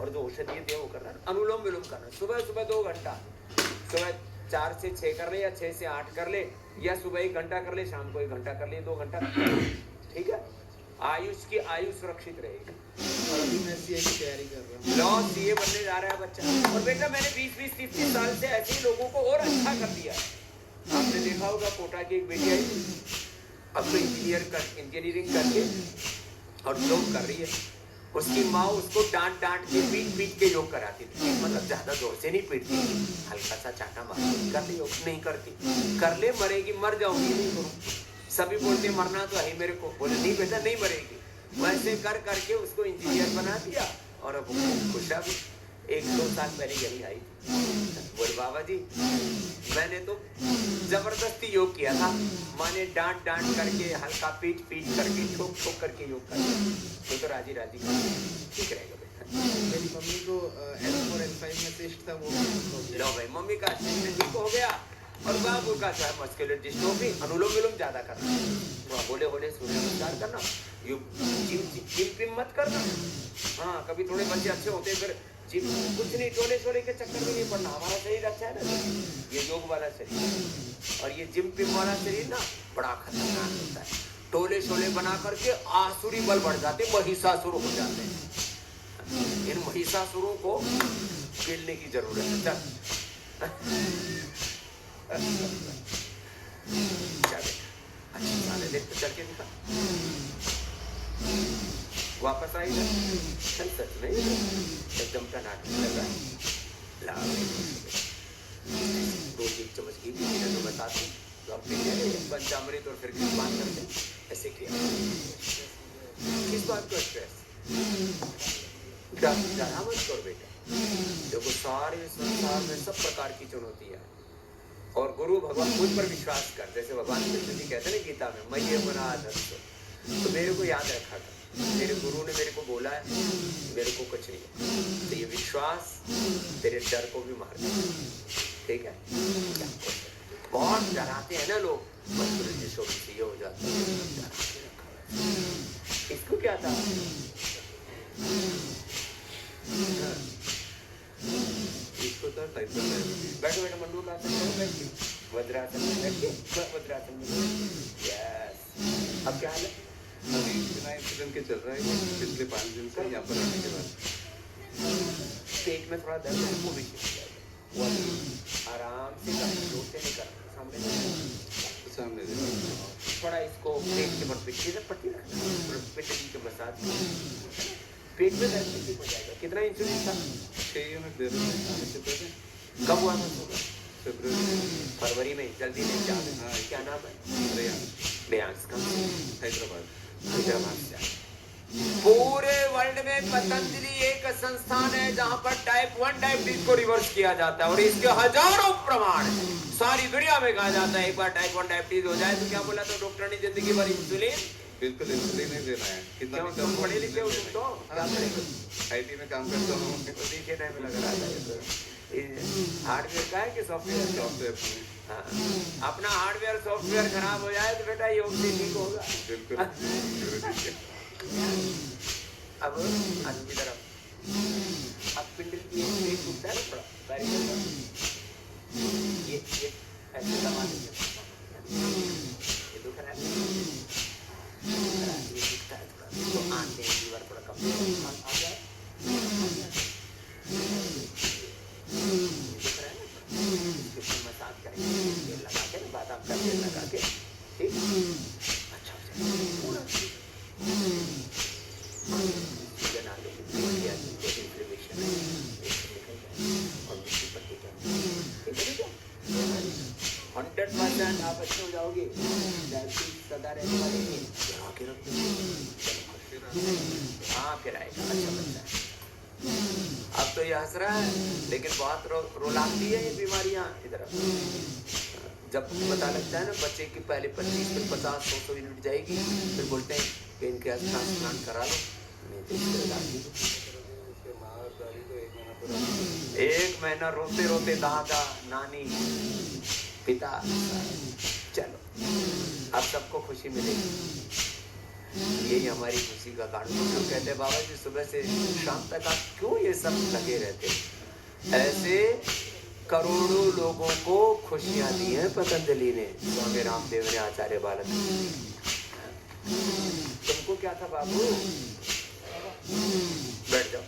और जो औषधि दिया वो करना, अनुलोम विलोम करना, सुबह सुबह 2 घंटा, सुबह 4 से 6 कर ले या 6 से 8 कर ले, या सुबह 1 घंटा कर ले, शाम को 1 घंटा कर ले, 2 घंटा, ठीक है। आयुष की आयु सुरक्षित रहेगी। और अभी मैं सीए की तैयारी कर रहा हूँ। लॉ सीए बनने जा रहा है बच्चा। और बेटा मैंने 20-20, 30-30 साल से ऐसे ही लोगों को और अच्छा कर दिया है। आपने देखा होगा कोटा की एक बेटी आई, अब तो इंजीनियरिंग करके और योग कर रही है। उसकी माँ उसको डांट के पीट के योग कराती थी, मतलब ज्यादा जोर से नहीं पीटती, हल्का सा चाटा मार कर ले, योग नहीं करती, कर ले मरेगी, मर जाऊंगी, नहीं करूँ। सभी बोलते मरना तो है मेरे को, बोले नहीं बेटा नहीं मरेगी। वैसे कर करके उसको इंजीनियर बना दिया और अब खुश है। 1-2 साल पहले यही आई, बोले बाबा जी मैंने तो जबरदस्ती योग किया था, माँ ने डांट करके, हल्का पीट करके, ठोक करके योग कर दिया, तो राजी ठीक रहेगा बेटा। मेरी मम्मी को L4 L5 में टेस्ट था, वो लो भाई मम्मी का ठीक हो गया। और बाबू का जो है मस्कुलर डिस्ट्रोफी, अनुलोम विलोम ज्यादा करना, होले सूर्य नमस्कार करना, जिम मत करना। हाँ कभी थोड़े बच्चे अच्छे होते हैं, फिर जिम कुछ नहीं, टोले के चक्कर में नहीं पड़ना। हमारा शरीर अच्छा है ना, ये योग वाला शरीर, और ये जिम पिम वाला शरीर ना बड़ा खतरनाक होता है। टोले बना करके आसुरी बल बढ़ जाते, महिषासुर हो जाते हैं। इन महिषासुरों को खेलने की जरूरत है। चल चल के दिखा, वापस आई ना, सच में एकदम टनाटन लग रहा है। रोज 1 चम्मच घी पीने तो बताती, तो अपने पंचामृत और फिर बात करते ऐसे किया। किस बात को स्ट्रेस डरा मत कर बेटा, देखो सारे संसार में सब प्रकार की चुनौती है, और गुरु भगवान मुझ पर विश्वास कर, जैसे भगवान कृष्ण जी कहते हैं ना गीता में, मैं ये बना तो मेरे को याद रखा था, मेरे गुरु ने मेरे को बोला है, मेरे को कुछ नहीं, तो ये विश्वास तेरे डर को भी मार दे, ठीक है। बहुत डराते हैं ना लोग, ये हो जाता है, इसको क्या था, इसको तो टाइप करना है। बैठो बेटा, मंडूकासन करो, बैठिए, वज्रासन में बैठिए, वज्रासन में, यस। अब क्या हाल है? अभी बिना इंसिडेंट के चल रहा है पिछले 5 दिन से, यहाँ पर आने के बाद पेट में थोड़ा दर्द है, वो भी ठीक हो जाएगा। वो आराम से जोर से नहीं करना, सामने थोड़ा इसको पेट के पट्टी रखना, पेट के मसाज, पेट में दर्द ठीक हो जाएगा। कितना इंसुलिन था? 6 यूनिट दे रहे हैं। कब हुआ था? फरवरी में, जल्दी नहीं जा रहे। हाँ, क्या नाम है? बेयांस का, हैदराबाद से। पूरे वर्ल्ड में पतंजलि एक संस्थान है जहां पर टाइप 1 डायबिटीज को रिवर्स किया जाता है, और इसके हजारों प्रमाण सारी दुनिया में कहा जाता है। एक बार टाइप 1 डायबिटीज हो जाए तो क्या बोला था डॉक्टर ने, जिंदगी भर इंसुलिन, बिल्कुल इंसुलिन नहीं देना है। कितना तुम पढ़े लिखे हो, तुम तो क्या करेंगे, IT में काम करता हूँ, सीखे नहीं में लग रहा था। हार्डवेयर का है कि सॉफ्टवेयर? हाँ, अपना हार्डवेयर सॉफ्टवेयर खराब हो जाए तो बेटा योग से ठीक होगा। बिल्कुल। अब आदमी तरफ, अब पिंडल की एक टूटता है ना थोड़ा, बैरियर का, ये ऐसे दबा दीजिए, ये दुख रहा है, ये दिखता है थोड़ा, तो आंखें लीवर थोड़ा कम आ जाए, दिख रहा है ना, इसके मसाज करेंगे, तेल लगा के ना, बादाम का तेल लगा के, ठीक, अच्छा हो जाए पूरा। आप अच्छे हो जाओगे, सदा रहने वाले हाँ फिर आएगा, अच्छा बच्चा है। अब तो ये हंस रहा है, लेकिन बहुत रोलाती है ये बीमारियां इधर। जब पता लगता है ना बच्चे की पहले 25 फिर 50 100 यूनिट जाएगी, फिर बोलते हैं कि इनके ट्रांसप्लांट करा लो, एक महीना रोते रोते दादा नानी पिता, चलो अब सबको खुशी मिलेगी। यही हमारी खुशी का कारण। तो कहते हैं बाबा जी सुबह से शाम तक आप क्यों ये सब लगे रहते हो? ऐसे करोड़ों लोगों को खुशियां दी हैं पतंजलि ने, स्वामी रामदेव ने, आचार्य बालक ने। तुमको क्या था बाबू? बैठ जाओ।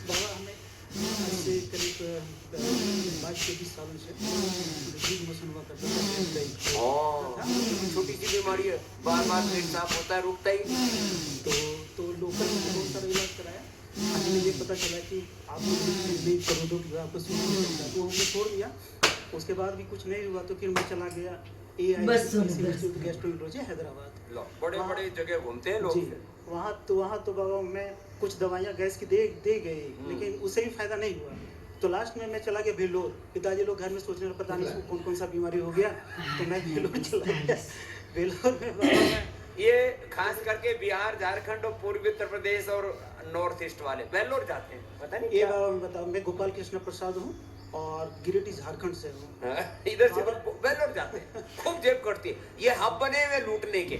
बाबा हमें आज से करीब 22-24 सालों से लूज मोशन हुआ करता था। छोटी सी बीमारी है, बार बार पेट साफ होता है, रुकता ही नहीं। तो लोकल में बहुत सारा इलाज कराया। आज हमें ये पता चला कि आपको नहीं करोड़ों की आपको तो हमने छोड़ दिया। उसके बाद भी कुछ नहीं हुआ तो फिर मैं चला गया इंस्टीट्यूट गैस्ट्रोएंटरोलॉजी हैदराबाद। बड़े बड़े जगह घूमते हैं लोग। वहाँ तो बाबा मैं कुछ दवाइयाँ गैस की दे गए, लेकिन उससे भी फायदा नहीं हुआ। तो लास्ट में मैं चला गया भेलोर। पिताजी लोग घर में सोचने लगे पता नहीं कौन कौन सा बीमारी हो गया, तो मैं भेलोर चला गया। भेलोर में बाबा मैं ये खास करके बिहार, झारखंड और पूर्वी उत्तर प्रदेश और नॉर्थ ईस्ट वाले वेल्लोर जाते हैं, पता नहीं ये क्या। बाबा मैं बताऊँ, मैं गोपाल कृष्ण प्रसाद हूँ और गिरिडीह झारखंड से हूँ। इधर से वेल्लोर जाते हैं, खूब जेब करती है, ये हब बने हुए लूटने के।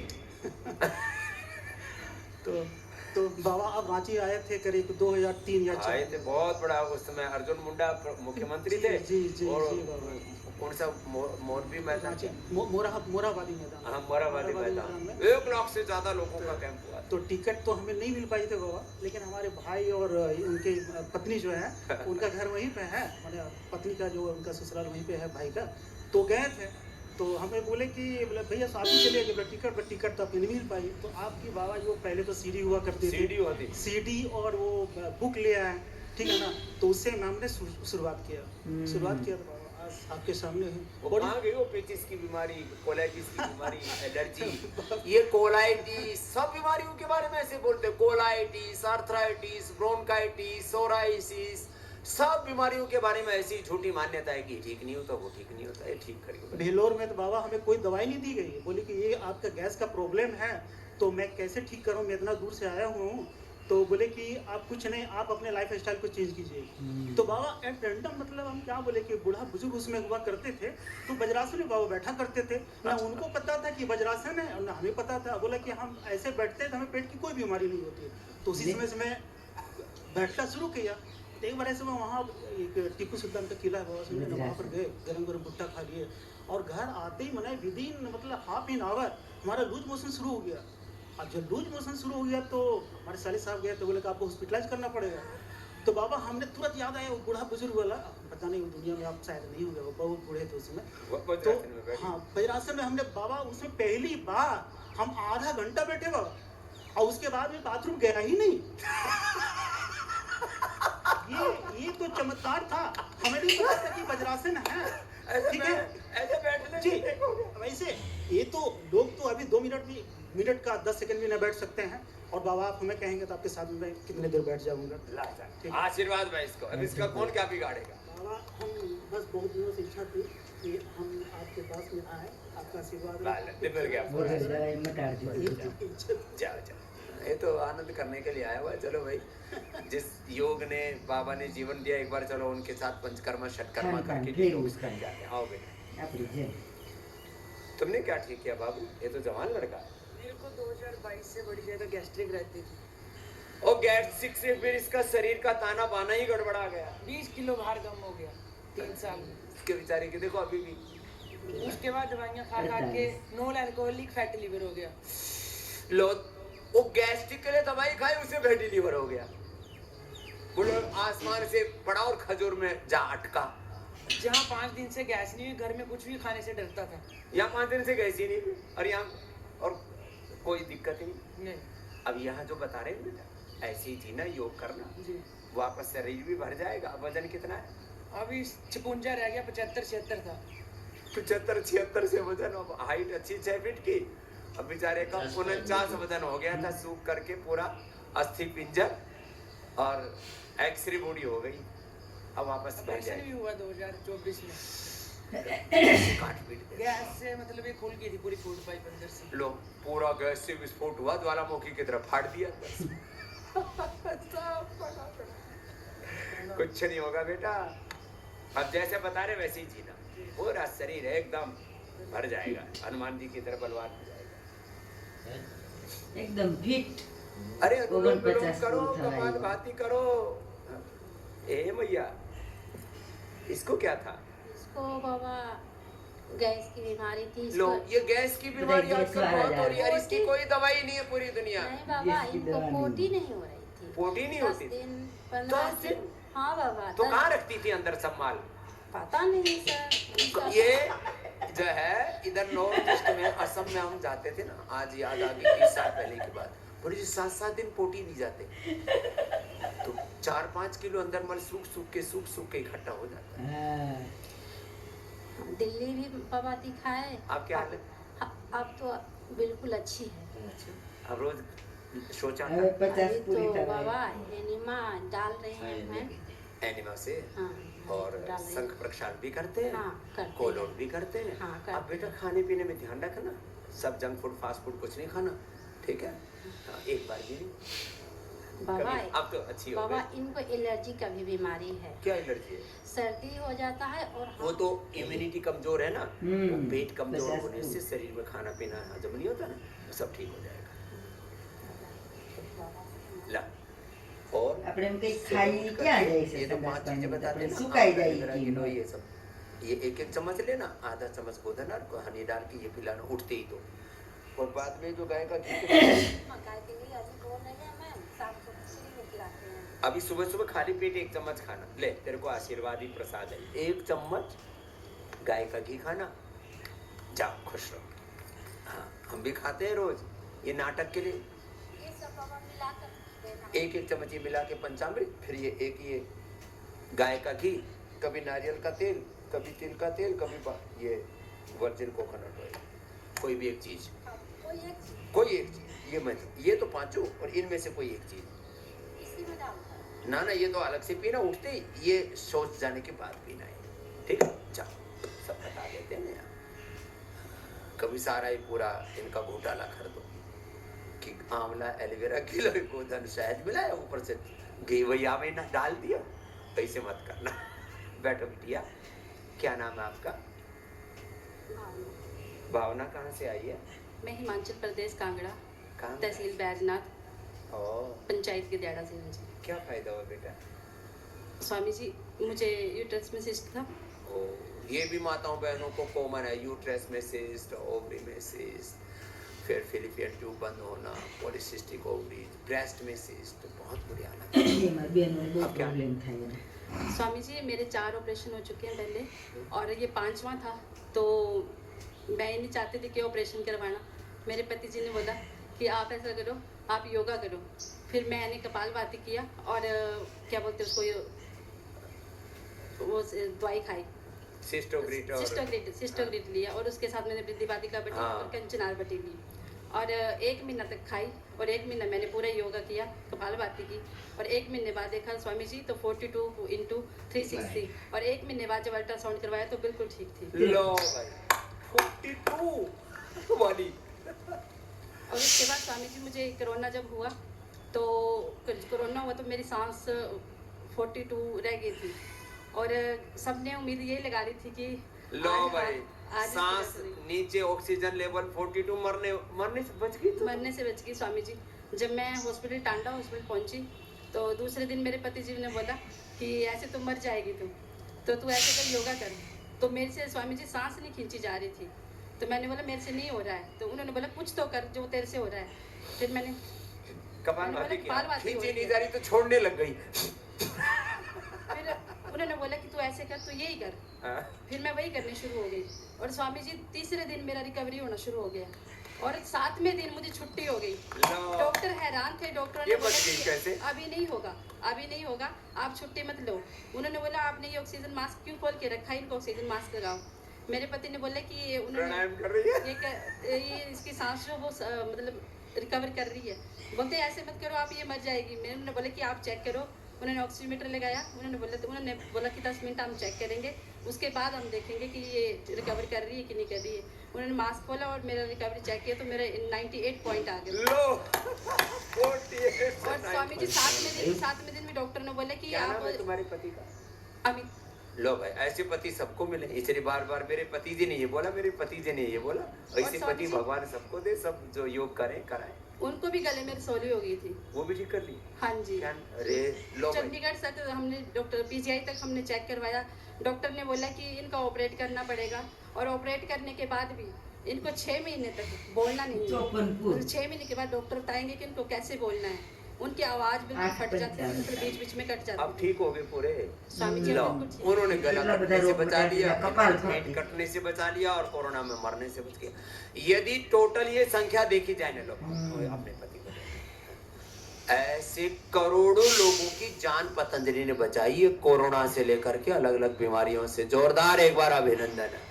तो बाबा आप रांची आए थे करीब 2003 या 4 आए थे, बहुत बड़ा उस समय अर्जुन मुंडा मुख्यमंत्री थे। जी और बाबा। कौन सा मोरबी मैदान? मोराबादी मैदान। हाँ, मोराबादी मैदान में 1 लाख से ज्यादा लोगों का कैंप हुआ। तो टिकट तो हमें नहीं मिल पाई थे बाबा, लेकिन हमारे भाई और उनके पत्नी जो है उनका घर वहीं पे है, मतलब पत्नी का जो उनका ससुराल वहीं पे है भाई का, तो गए थे। तो हमें बोले कि बोले भैया आप ही चलिए कि टिकट तो आपको नहीं मिल पाई। तो आपकी बाबा जो पहले तो सीडी हुआ करती थी, सीडी होती, सीडी और वो बुक ले आए, ठीक है ना। तो उससे हमने शुरुआत किया तो बाबा आज आपके सामने है। वो कहाँ गई वो पेचिस की बीमारी, कोलाइटिस की बीमारी, एलर्जी, ये कोलाइटिस, सब बीमारियों के बारे में ऐसे बोलते हैं। कोलाइटिस, आर्थराइटिस, ब्रोंकाइटिस, सोराइसिस, सब बीमारियों के बारे में ऐसी झूठी मान्यता है कि ठीक नहीं होता, वो ठीक नहीं होता, ये ठीक करिए। भेलोर में तो बाबा हमें कोई दवाई नहीं दी गई, बोले कि ये आपका गैस का प्रॉब्लम है, तो मैं कैसे ठीक करूं, मैं इतना दूर से आया हूँ। तो बोले कि आप कुछ नहीं, आप अपने लाइफ स्टाइल को चेंज कीजिए। तो बाबा एट रैंडम, मतलब हम क्या बोले कि बूढ़ा बुजुर्ग उसमें हुआ करते थे, तो वज्रासन में बाबा बैठा करते थे ना। उनको पता था कि वज्रासन है और ना हमें पता था। बोला कि हम ऐसे बैठते तो हमें पेट की कोई बीमारी नहीं होती। तो उसी समय से मैं बैठना शुरू किया। एक बार ऐसे में वहाँ एक टीपू सुल्तान का किला है बाबा, सुन वहाँ पर गए, गरम गरम भुट्टा खा लिए और घर आते ही मना विदिन मतलब हाफ एन आवर हमारा लूज मोशन शुरू हो गया। और जब लूज मोशन शुरू हो गया तो हमारे साले साहब गए तो बोले कि आपको हॉस्पिटलाइज करना पड़ेगा। तो बाबा हमने तुरंत याद आया वो बूढ़ा बुजुर्ग वाला, पता नहीं वो दुनिया में आप शायद नहीं हो गया, वो बहुत बूढ़े थे उसमें। तो हाँ वज्रासन में हमने बाबा उसमें पहली बार हम आधा घंटा बैठे बाबा, और उसके बाद में बाथरूम गया ही नहीं। ये तो चमत्कार था, हमें नहीं पता था कि वज्रासन है, ठीक है ऐसे बैठने जी। वैसे ये तो लोग तो अभी 2 मिनट का 10 सेकंड भी न बैठ सकते हैं, और बाबा आप हमें कहेंगे तो आपके साथ में कितने देर बैठ जाऊंगा। आशीर्वाद मैं इसको, अब इसका कौन क्या बिगाड़ेगा। बाबा हम बस बहुत दिनों से इच्छा थी कि हम आपके पास में आए, आपका आशीर्वाद जाओ। ये तो आनंद करने के लिए आया हुआ है। चलो भाई, जिस योग ने बाबा ने जीवन दिया, एक बार चलो उनके साथ पंचकर्मा षटकर्मा करके योग कर जाते हैं। आओ बेटा, तुमने क्या ठीक किया बाबू? ये तो जवान लड़का है। मेरे को 2022 से बड़ी ज्यादा गैस्ट्रिक रहती थी, और गैस्ट्रिक से फिर इसका शरीर का ताना बाना ही गड़बड़ा गया। 20 किलो भार कम हो गया 3 साल में। इसके बेचारे के देखो अभी भी। उसके बाद दवाइयाँ खा के नॉन अल्कोहलिक फैटी लिवर हो गया। लो, वो गैस्ट्रिक के लिए दवाई खाई, उसे फैटी लीवर हो गया। बोलो आसमान से पड़ा और खजूर में जा अटका। जहाँ 5 दिन से गैस नहीं हुई, घर में कुछ भी खाने से डरता था। यहाँ 5 दिन से गैस ही नहीं हुई, और यहाँ और कोई दिक्कत ही नहीं। अब यहाँ जो बता रहे हैं बेटा, ऐसे ही जीना, योग करना जी, वापस शरीर भी भर जाएगा। वजन कितना है अभी 56 रह गया, 75-76 था। 75-76 से वजन, अब हाइट अच्छी 6 फीट की, अब बेचारे का 49 वजन हो गया था, सूख करके पूरा अस्थि पिंजर और एक्सरे बॉडी हो गई। अब वापस भर ऑपरेशन जाए। भी हुआ 2024 में। काट पीट दे। गैस से मतलब ये खुल गई थी पूरी फूड पाइप अंदर से। लो, पूरा गैस से विस्फोट हुआ, ज्वालामुखी की तरफ फाड़ दिया। कुछ नहीं होगा बेटा, अब जैसे बता रहे वैसे ही जीना। पूरा शरीर एकदम भर जाएगा, हनुमान जी की तरह बलवान हो जाएगा। एकदम फिट अरे अनुलोम विलोम 49 करो, फूल था कपाल ये। भाती करो। ए मैया, इसको क्या था? इसको बाबा गैस की बीमारी थी लो, इसको। ये गैस की बीमारी गैस आजकल वाला बहुत हो रही है, और इसकी पोटी- कोई दवाई नहीं है पूरी दुनिया में। नहीं बाबा, इसकी इनको दवा नहीं। पोटी नहीं हो रही थी। पोटी नहीं 10 होती थी? दिन 15 10 दिन। हाँ बाबा, तो 10 कहाँ रखती थी अंदर सब माल? पता नहीं सर। इसका- ये जो है इधर नॉर्थ ईस्ट में, असम में हम जाते थे ना, आज याद आ गई 30 साल पहले की बात। बोले जी 7-7 दिन पोटी नहीं जाते, तो 4-5 किलो अंदर मल सूख के इकट्ठा हो जाता है। हाँ। दिल्ली भी बाबा दिखाए। आप क्या हाल है? हाँ, अब तो बिल्कुल अच्छी है। अब रोज सोचा अबे 50 अभी पूरी तो दवाई। बाबा एनिमा डाल रहे हैं मैम। एनिमा से, हाँ, और डाल रहे हैं। शंख प्रक्षाल भी करते हैं, हाँ, करते हैं। कोलोन भी करते हैं। हाँ, करते अब बेटा खाने पीने में ध्यान रखना, सब जंक फूड फास्ट फूड कुछ नहीं खाना, ठीक है? हाँ, एक बार भी नहीं। बाबा कभी- अब तो अच्छी हो बाबा गई। इनको एलर्जी का भी बीमारी है। क्या एलर्जी है? सर्दी हो जाता है और वो तो इम्यूनिटी कमजोर है ना, वो पेट कमजोर 50 होने से शरीर में खाना पीना हजम नहीं होता ना, तो सब ठीक हो जाएगा। ला, और अपने में कहीं खाई क्या है ये ऐसे तो संडास 5 पानी चीजें में बताते अपने हैं ना, सुखाई आंवला, जाएगी इधर कि गिनो, ये सब, ये एक चम्मच लेना, आधा चम्मच गोधन और हनी डाल के ये पिलाना उठते ही तो। और बाद में जो गाय का घी मकाई के लिए अभी बोल रहे हैं मैम, शाम को खिचड़ी में खिलाते हैं। अभी सुबह सुबह खाली पेट 1 चम्मच खाना, ले तेरे को आशीर्वाद ही प्रसाद है, 1 चम्मच गाय का घी खाना, जाओ खुश रहो। हाँ, हम भी खाते हैं रोज, ये नाटक के लिए ये सब बाबा मिलाकर देना। 1-1 चम्मच ये मिला के पंचामृत, फिर ये गाय का घी, कभी नारियल का तेल, कभी तिल का तेल, कभी ये वर्जिन कोकोनट ऑयल, कोई भी एक चीज, कोई एक चीज, ये तो पांचों, और इनमें से कोई एक चीज। इसी में डालकर। ना ये तो अलग से पीना उठते ही, ये सोच जाने के बाद पीना है, ठीक है? जाओ, सब बता देते हैं ना यार। कभी सारा ही पूरा इनका घोटाला कर दो कि आंवला एलोवेरा किलो गोधन शहद मिलाया, ऊपर से घी वही आवे ना डाल दिया, ऐसे मत करना। बैठो बिटिया, क्या नाम है आपका? भावना कहाँ से आई है? मैं हिमाचल प्रदेश कांगड़ा, कहाँ? तहसील बैजनाथ, ओ, पंचायत के दियाड़ा से हूँ जी। क्या फायदा हुआ बेटा? स्वामी जी, मुझे यूट्रस में सिस्ट था। ओ, ये भी माताओं बहनों को कॉमन है, यूट्रस में सिस्ट, ओवरी में सिस्ट, फिर फिलिपियन ट्यूब बंद होना, पॉलीसिस्टिक ओवरी, ब्रेस्ट में सिस्ट, बहुत बुरी हालत है। ये हमारे बहनों में बहुत अब क्या? प्रॉब्लम था ये। स्वामी जी, मेरे 4 ऑपरेशन हो चुके हैं पहले, और ये 5वां था, तो मैं नहीं चाहती थी कि ऑपरेशन करवाना। मेरे पति जी ने बोला कि आप ऐसा करो, आप योगा करो। फिर मैंने कपालभाति किया और क्या बोलते हैं उसको, वो दवाई खाई, सिस्टोग्रिट और सिस्टोग्रिट लिया, और उसके साथ मैंने वृद्धिवादिका बटी हाँ। और कंचनार बटी ली, और 1 महीना तक खाई, और 1 महीना मैंने पूरा योगा किया, कपालभाति की, और 1 महीने बाद देखा स्वामी जी तो 42 × 360, और 1 महीने बाद जब अल्ट्रासाउंड करवाया तो बिल्कुल ठीक थी। लो भाई 42 वाली। और उसके बाद स्वामी जी मुझे कोरोना जब हुआ तो कोरोना हुआ तो मेरी सांस 42 रह गई थी, और सबने उम्मीद यही लगा रही थी कि लो आज- भाई, आज सांस नीचे, ऑक्सीजन लेवल 42, मरने से बच गई तू। मरने से बच गई स्वामी जी। जब मैं हॉस्पिटल टांडा हॉस्पिटल पहुंची तो दूसरे दिन मेरे पति जी ने बोला कि ऐसे तो मर जाएगी तो तू ऐसे कर, योगा कर। तो मेरे से स्वामी जी सांस नहीं खींची जा रही थी, तो मैंने बोला मेरे से नहीं हो रहा है, तो उन्होंने बोला कुछ तो कर जो तेरे से हो रहा है। फिर मैंने कपालभाति किया, कपालभाति खींची हो नहीं गई। जा रही तो छोड़ने लग गई। फिर उन्होंने बोला कि तू ऐसे कर, तू यही कर। हाँ। फिर मैं वही करनी शुरू हो गई, और स्वामी जी तीसरे दिन मेरा रिकवरी होना शुरू हो गया, और 7वें दिन मुझे छुट्टी हो गई। लो। डॉक्टर हैरान थे, डॉक्टर ये ने बोला बच गई कि कैसे? अभी नहीं होगा, अभी नहीं होगा, आप छुट्टी मत लो। उन्होंने बोला आपने ये ऑक्सीजन मास्क क्यों खोल के रखा है, इनको ऑक्सीजन मास्क लगाओ। मेरे पति ने बोला कि ये प्राणायाम कर रही है। ये इसकी सांस जो वो मतलब रिकवर कर रही है। बोलते ऐसे मत करो, आप ये मर जाएगी। मैंने बोला कि आप चेक करो। उन्होंने ऑक्सीमीटर लगाया, उन्होंने बोला कि 10 मिनट हम चेक करेंगे, उसके बाद हम देखेंगे कि ये रिकवर कर रही है कि नहीं कर रही है। उन्होंने मास्क खोला और मेरा रिकवरी चेक किया तो मेरा 98 पॉइंट आ गया। लो 48 और स्वामी जी 7वें दिन में डॉक्टर ने बोला कि क्या नाम है आप तुम्हारे पति का? अमित। लो भाई, ऐसे पति सबको मिले, इसलिए बार बार मेरे पति जी ने ये बोला, मेरे पति जी ने ये बोला, ऐसे स्वामी पति जी- भगवान सबको दे, सब जो योग करें कराएं। उनको भी गले में रसौली हो गई थी। वो भी ठीक कर ली? हाँ जी। अरे लो भाई। चंडीगढ़ तक हमने डॉक्टर PGI तक हमने चेक करवाया। डॉक्टर ने बोला कि इनका ऑपरेट करना पड़ेगा, और ऑपरेट करने के बाद भी इनको 6 महीने तक बोलना नहीं है। 6 महीने के बाद डॉक्टर बताएंगे कि इनको कैसे बोलना है। उनकी आवाज बिल्कुल फट जाती है, बिल्कुल बीच बीच में कट जाती है। अब ठीक हो गए पूरे? स्वामी जी लो, बिल्कुल ठीक। उन्होंने गला कटने से बचा लिया, कपाल पेट कटने से बचा लिया, और कोरोना में मरने से बच गया। यदि टोटल ये संख्या देखी जाए ना लोग, तो अपने पति को ऐसे करोड़ों लोगों की जान पतंजलि ने बचाई है, कोरोना से लेकर के अलग अलग बीमारियों से। जोरदार एक बार अभिनंदन है।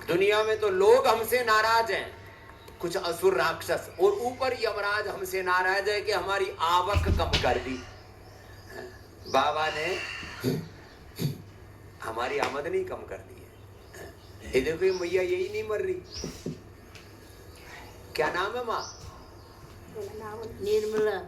दुनिया में तो लोग हमसे नाराज हैं, कुछ असुर राक्षस, और ऊपर यमराज हमसे नाराज है कि हमारी आवक कम कर दी। बाबा ने हमारी आमदनी कम कर दी है। ये देखो, ये मैया यही नहीं मर रही। क्या नाम है माँ? निर्मला।